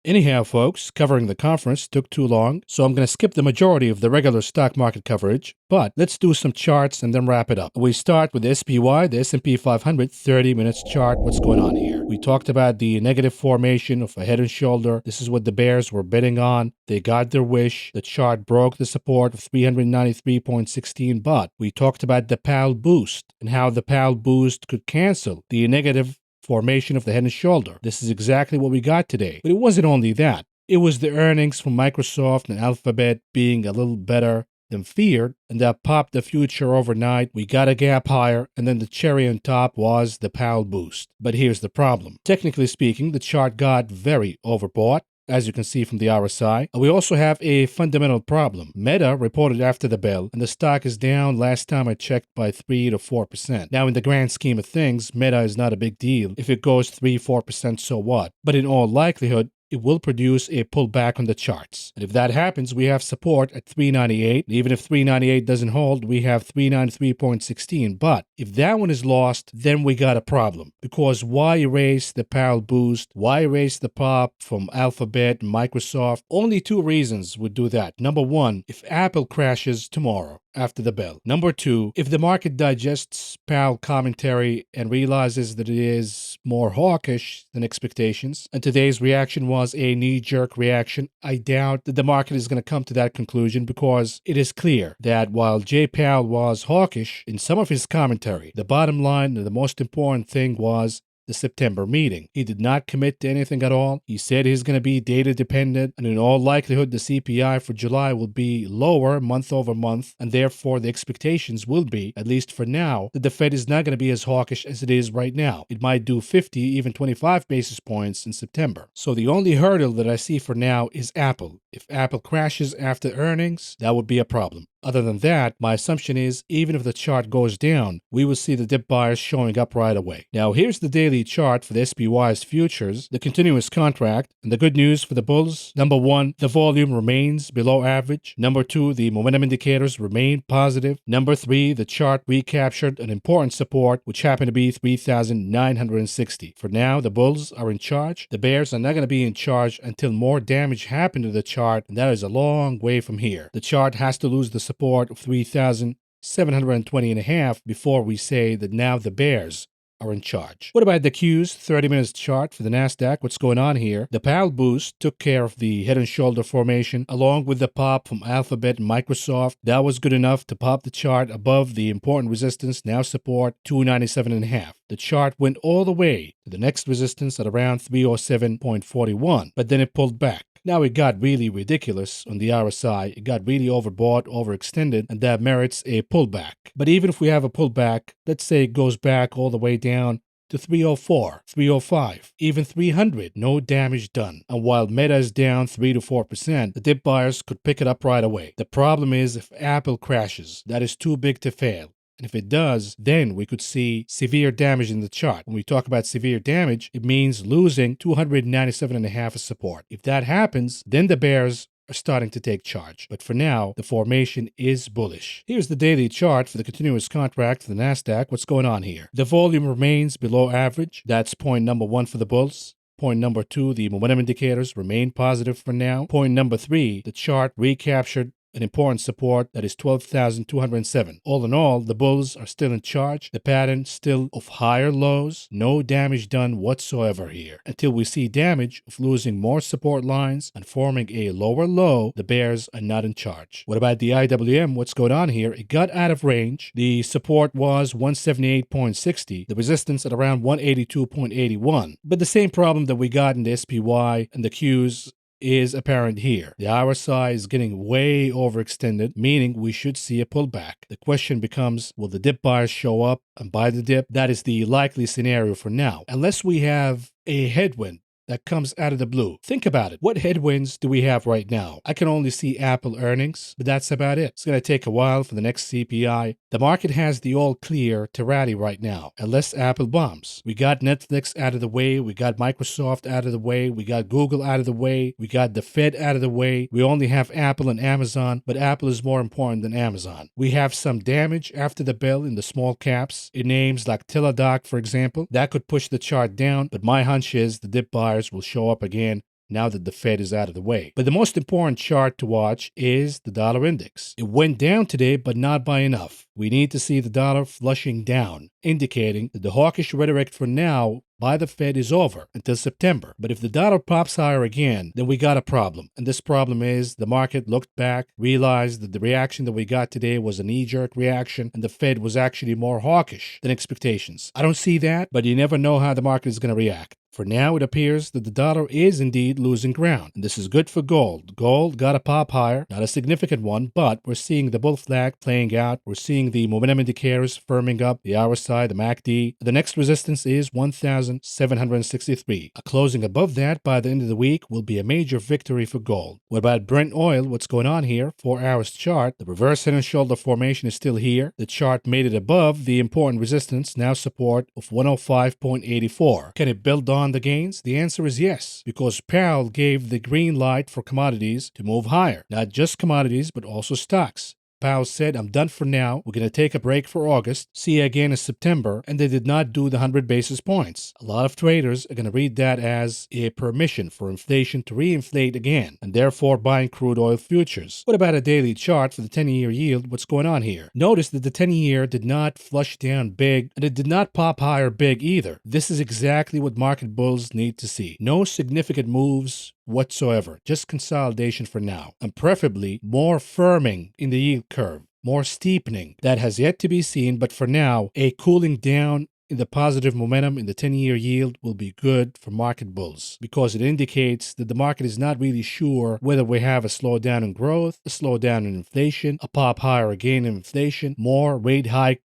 Anyhow, folks, covering the conference took too long, so I'm going to skip the majority of the regular stock market coverage, but let's do some charts and then wrap it up. We start with SPY, the S&P 500, 30 minutes chart. What's going on here? We talked about the negative formation of a head and shoulder. This is what the bears were betting on. They got their wish. The chart broke the support of 393.16, but we talked about the Powell boost and how the Powell boost could cancel the negative formation of the head and shoulder. This is exactly what we got today. But it wasn't only that. It was the earnings from Microsoft and Alphabet being a little better than feared, and that popped the future overnight. We got a gap higher, and then the cherry on top was the Powell boost. But here's the problem. Technically speaking, the chart got very overbought, as you can see from the RSI. We also have a fundamental problem. Meta reported after the bell, and the stock is down last time I checked by 3 to 4%. Now, in the grand scheme of things, Meta is not a big deal. If it goes 3-4%, so what? But in all likelihood, it will produce a pullback on the charts. And if that happens, we have support at 398. Even if 398 doesn't hold, we have 393.16. But if that one is lost, then we got a problem. Because why erase the Powell boost? Why erase the pop from Alphabet and Microsoft? Only two reasons would do that. Number one, if Apple crashes tomorrow after the bell. Number two, if the market digests Powell commentary and realizes that it is more hawkish than expectations, and today's reaction was a knee-jerk reaction, I doubt that the market is going to come to that conclusion because it is clear that while Jay Powell was hawkish in some of his commentary, the bottom line and the most important thing was the September meeting. He did not commit to anything at all. He said he's going to be data dependent, and in all likelihood, the CPI for July will be lower month over month, and therefore the expectations will be, at least for now, that the Fed is not going to be as hawkish as it is right now. It might do 50, even 25 basis points in September. So the only hurdle that I see for now is Apple. If Apple crashes after earnings, that would be a problem. Other than that, my assumption is even if the chart goes down, we will see the dip buyers showing up right away. Now, here's the daily chart for the SPY's futures, the continuous contract, and the good news for the bulls. Number one, the volume remains below average. Number two, the momentum indicators remain positive. Number three, the chart recaptured an important support, which happened to be 3,960. For now, the bulls are in charge. The bears are not going to be in charge until more damage happened to the chart, and that is a long way from here. The chart has to lose the support of 3,720.5 before we say that now the bears are in charge. What about the Q's 30 minutes chart for the Nasdaq? What's going on here? The Powell boost took care of the head and shoulder formation along with the pop from Alphabet and Microsoft. That was good enough to pop the chart above the important resistance, now support 297.5. The chart went all the way to the next resistance at around 307.41, but then it pulled back. Now it got really ridiculous on the RSI. It got really overbought, overextended, and that merits a pullback. But even if we have a pullback, let's say it goes back all the way down to 304, 305, even 300, no damage done. And while Meta is down 3 to 4%, the dip buyers could pick it up right away. The problem is if Apple crashes, that is too big to fail. And if it does, then we could see severe damage in the chart. When we talk about severe damage, it means losing 297.5 of support. If that happens, then the bears are starting to take charge. But for now, the formation is bullish. Here's the daily chart for the continuous contract for the Nasdaq. What's going on here? The volume remains below average. That's point number one for the bulls. Point number two, the momentum indicators remain positive for now. Point number three, the chart recaptured an important support that is 12,207. All in all, the bulls are still in charge. The pattern still of higher lows. No damage done whatsoever here. Until we see damage of losing more support lines and forming a lower low, the bears are not in charge. What about the IWM? What's going on here? It got out of range. The support was 178.60. The resistance at around 182.81. But the same problem that we got in the SPY and the Qs is apparent here. The RSI is getting way overextended, meaning we should see a pullback. The question becomes, will the dip buyers show up and buy the dip? That is the likely scenario for now, unless we have a headwind that comes out of the blue. Think about it. What headwinds do we have right now? I can only see Apple earnings, but that's about it. It's going to take a while for the next CPI. The market has the all clear to rally right now, unless Apple bombs. We got Netflix out of the way. We got Microsoft out of the way. We got Google out of the way. We got the Fed out of the way. We only have Apple and Amazon, but Apple is more important than Amazon. We have some damage after the bell in the small caps, in names like Teladoc, for example. That could push the chart down, but my hunch is the dip buyers will show up again now that the Fed is out of the way. But the most important chart to watch is the dollar index. It went down today, but not by enough. We need to see the dollar flushing down, indicating that the hawkish rhetoric for now by the Fed is over until September. But if the dollar pops higher again, then we got a problem. And this problem is the market looked back, realized that the reaction that we got today was a knee-jerk reaction, and the Fed was actually more hawkish than expectations. I don't see that, but you never know how the market is going to react. For now, it appears that the dollar is indeed losing ground. And this is good for gold. Gold got a pop higher, not a significant one, but we're seeing the bull flag playing out. We're seeing the momentum indicators firming up, the RSI, the MACD. The next resistance is 1,763. A closing above that by the end of the week will be a major victory for gold. What about Brent oil? What's going on here? 4 hours chart. The reverse head and shoulder formation is still here. The chart made it above the important resistance, now support of 105.84. Can it build on the gains? The answer is yes, because Powell gave the green light for commodities to move higher. Not just commodities, but also stocks. Powell said, I'm done for now. We're going to take a break for August, see you again in September, and they did not do the 100 basis points. A lot of traders are going to read that as a permission for inflation to reinflate again, and therefore buying crude oil futures. What about a daily chart for the 10-year yield? What's going on here? Notice that the 10-year did not flush down big, and it did not pop higher big either. This is exactly what market bulls need to see. No significant moves whatsoever, just consolidation for now, and preferably more firming in the yield curve, more steepening. That has yet to be seen, but for now, a cooling down in the positive momentum in the 10-year yield will be good for market bulls because it indicates that the market is not really sure whether we have a slowdown in growth, a slowdown in inflation, a pop higher again in inflation, more rate hike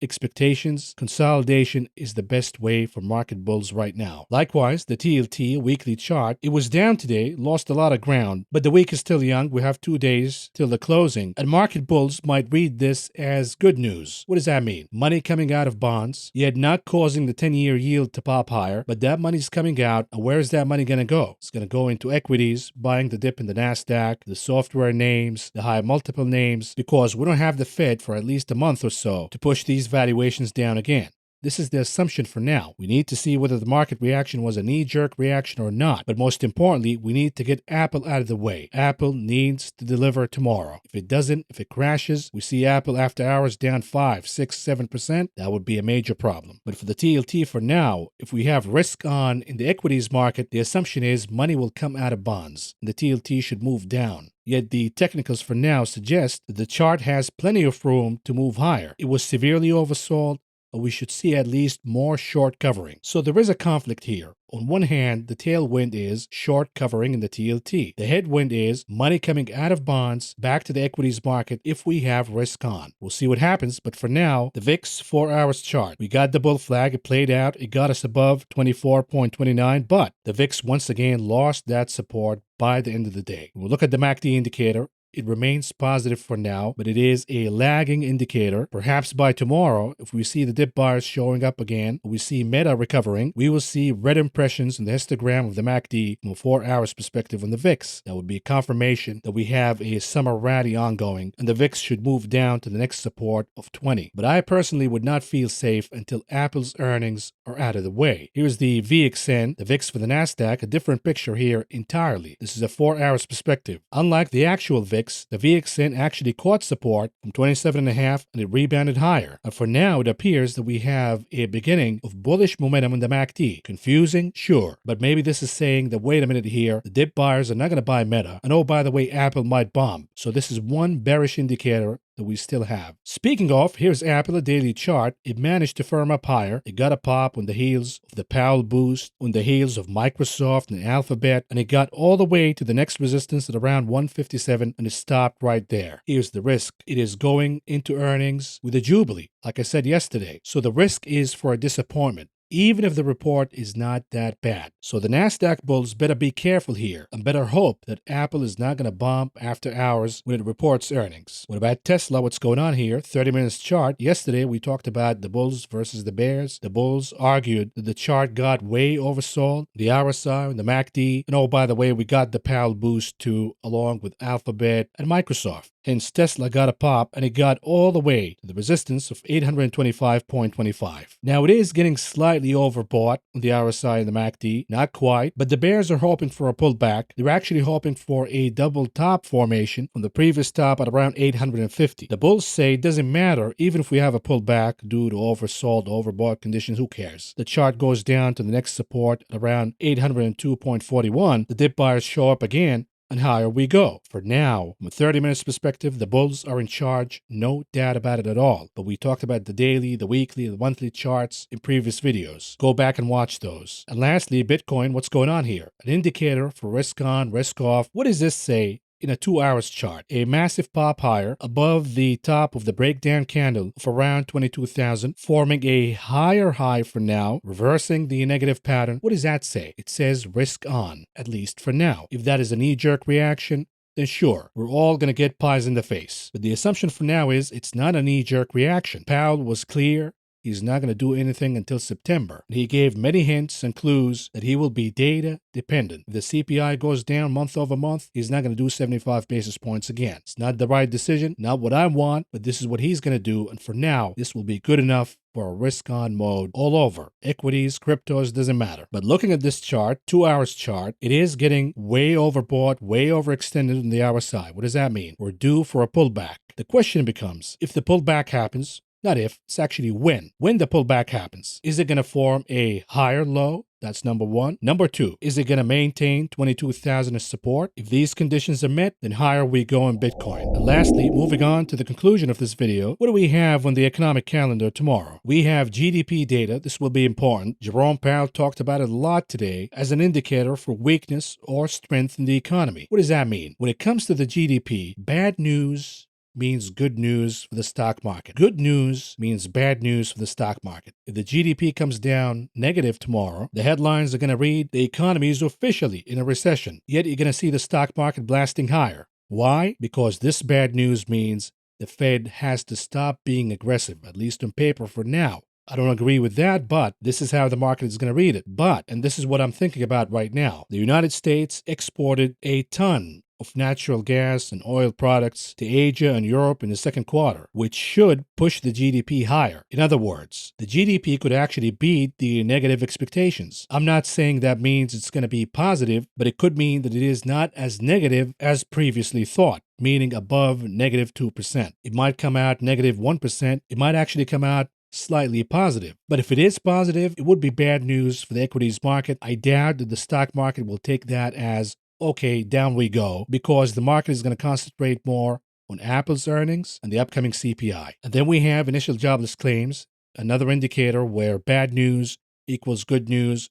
expectations, consolidation is the best way for market bulls right now. Likewise, the TLT weekly chart, it was down today, lost a lot of ground, but the week is still young. We have 2 days till the closing, and market bulls might read this as good news. What does that mean? Money coming out of bonds, yet not causing the 10-year yield to pop higher, but that money's coming out, and where is that money going to go? It's going to go into equities, buying the dip in the NASDAQ, the software names, the high multiple names, because we don't have the Fed for at least a month or so to push these valuations down again. This is the assumption for now. We need to see whether the market reaction was a knee-jerk reaction or not. But most importantly, we need to get Apple out of the way. Apple needs to deliver tomorrow. If it doesn't, if it crashes, we see Apple after hours down 5, 6, 7%, that would be a major problem. But for the TLT for now, if we have risk on in the equities market, the assumption is money will come out of bonds, and the TLT should move down. Yet the technicals for now suggest that the chart has plenty of room to move higher. It was severely oversold, but we should see at least more short covering. So there is a conflict here. On one hand, the tailwind is short covering in the TLT. The headwind is money coming out of bonds back to the equities market if we have risk on. We'll see what happens, but for now, the VIX 4 hours chart. We got the bull flag, it played out, it got us above 24.29, but the VIX once again lost that support by the end of the day. We'll look at the MACD indicator. It remains positive for now, but it is a lagging indicator. Perhaps by tomorrow, if we see the dip buyers showing up again, we see Meta recovering, we will see red impressions in the histogram of the MACD from a 4 hours perspective on the VIX. That would be a confirmation that we have a summer rally ongoing, and the VIX should move down to the next support of 20. But I personally would not feel safe until Apple's earnings are out of the way. Here's the VXN, the VIX for the NASDAQ, a different picture here entirely. This is a 4 hours perspective. Unlike the actual VIX, the VXN actually caught support from 27.5 and it rebounded higher. And for now, it appears that we have a beginning of bullish momentum in the MACD. Confusing? Sure. But maybe this is saying that, wait a minute here, the dip buyers are not going to buy Meta. And oh, by the way, Apple might bomb. So this is one bearish indicator that we still have. Speaking of, here's Apple, a daily chart. It managed to firm up higher. It got a pop on the heels of the Powell boost, on the heels of Microsoft and Alphabet, and it got all the way to the next resistance at around 157, and it stopped right there. Here's the risk. It is going into earnings with a jubilee, like I said yesterday. So the risk is for a disappointment, even if the report is not that bad. So the NASDAQ bulls better be careful here and better hope that Apple is not going to bomb after hours when it reports earnings. What about Tesla? What's going on here? 30 minutes chart. Yesterday, we talked about the bulls versus the bears. The bulls argued that the chart got way oversold, the RSI and the MACD. And oh, by the way, we got the Powell boost too, along with Alphabet and Microsoft. Hence, Tesla got a pop, and it got all the way to the resistance of 825.25. Now, it is getting slightly overbought on the RSI and the MACD, not quite, but the bears are hoping for a pullback. They're actually hoping for a double top formation from the previous top at around 850. The bulls say it doesn't matter, even if we have a pullback due to oversold, overbought conditions, who cares? The chart goes down to the next support at around 802.41. The dip buyers show up again, and higher we go. For now, from a 30 minutes perspective, the bulls are in charge, no doubt about it at all. But we talked about the daily, the weekly, the monthly charts in previous videos. Go back and watch those. And lastly, Bitcoin, what's going on here? An indicator for risk on, risk off. What does this say? In a 2 hours chart, a massive pop higher above the top of the breakdown candle of around 22,000, forming a higher high for now, reversing the negative pattern. What does that say? It says risk on, at least for now. If that is a knee-jerk reaction, then sure, we're all going to get pies in the face. But the assumption for now is it's not a knee-jerk reaction. Powell was clear. He's not going to do anything until September. He gave many hints and clues that he will be data dependent. If the CPI goes down month over month, he's not going to do 75 basis points again. It's not the right decision, not what I want, but this is what he's going to do. And for now, this will be good enough for a risk-on mode all over. Equities, cryptos, doesn't matter. But looking at this chart, 2 hours chart, it is getting way overbought, way overextended on the RSI. What does that mean? We're due for a pullback. The question becomes, if the pullback happens, not if, it's actually when. When the pullback happens, is it going to form a higher low? That's number one. Number two, is it going to maintain 22,000 as support? If these conditions are met, then higher we go in Bitcoin. And lastly, moving on to the conclusion of this video, what do we have on the economic calendar tomorrow? We have GDP data. This will be important. Jerome Powell talked about it a lot today as an indicator for weakness or strength in the economy. What does that mean? When it comes to the GDP, bad news means good news for the stock market. Good news means bad news for the stock market. If the GDP comes down negative tomorrow, the headlines are going to read, the economy is officially in a recession. Yet you're going to see the stock market blasting higher. Why? Because this bad news means the Fed has to stop being aggressive, at least on paper for now. I don't agree with that, but this is how the market is going to read it. But, and this is what I'm thinking about right now, the United States exported a ton of natural gas and oil products to Asia and Europe in the second quarter, which should push the GDP higher. In other words, the GDP could actually beat the negative expectations. I'm not saying that means it's going to be positive, but it could mean that it is not as negative as previously thought, meaning above negative 2%. It might come out negative 1%. It might actually come out slightly positive. But if it is positive, it would be bad news for the equities market. I doubt that the stock market will take that as, okay, down we go, because the market is going to concentrate more on Apple's earnings and the upcoming CPI. And then we have initial jobless claims, another indicator where bad news equals good news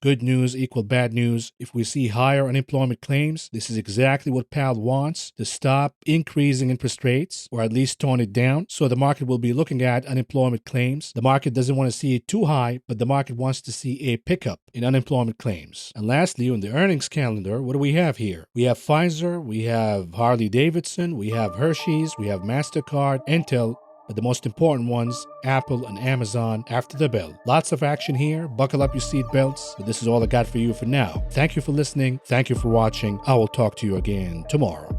equal bad news. If we see higher unemployment claims, this is exactly what Powell wants, to stop increasing interest rates, or at least tone it down. So the market will be looking at unemployment claims. The market doesn't want to see it too high, but the market wants to see a pickup in unemployment claims. And lastly, on the earnings calendar, what do we have here? We have Pfizer, we have Harley-Davidson, we have Hershey's, we have MasterCard, Intel, but the most important ones, Apple and Amazon, after the bell. Lots of action here. Buckle up your seatbelts. But this is all I got for you for now. Thank you for listening. Thank you for watching. I will talk to you again tomorrow.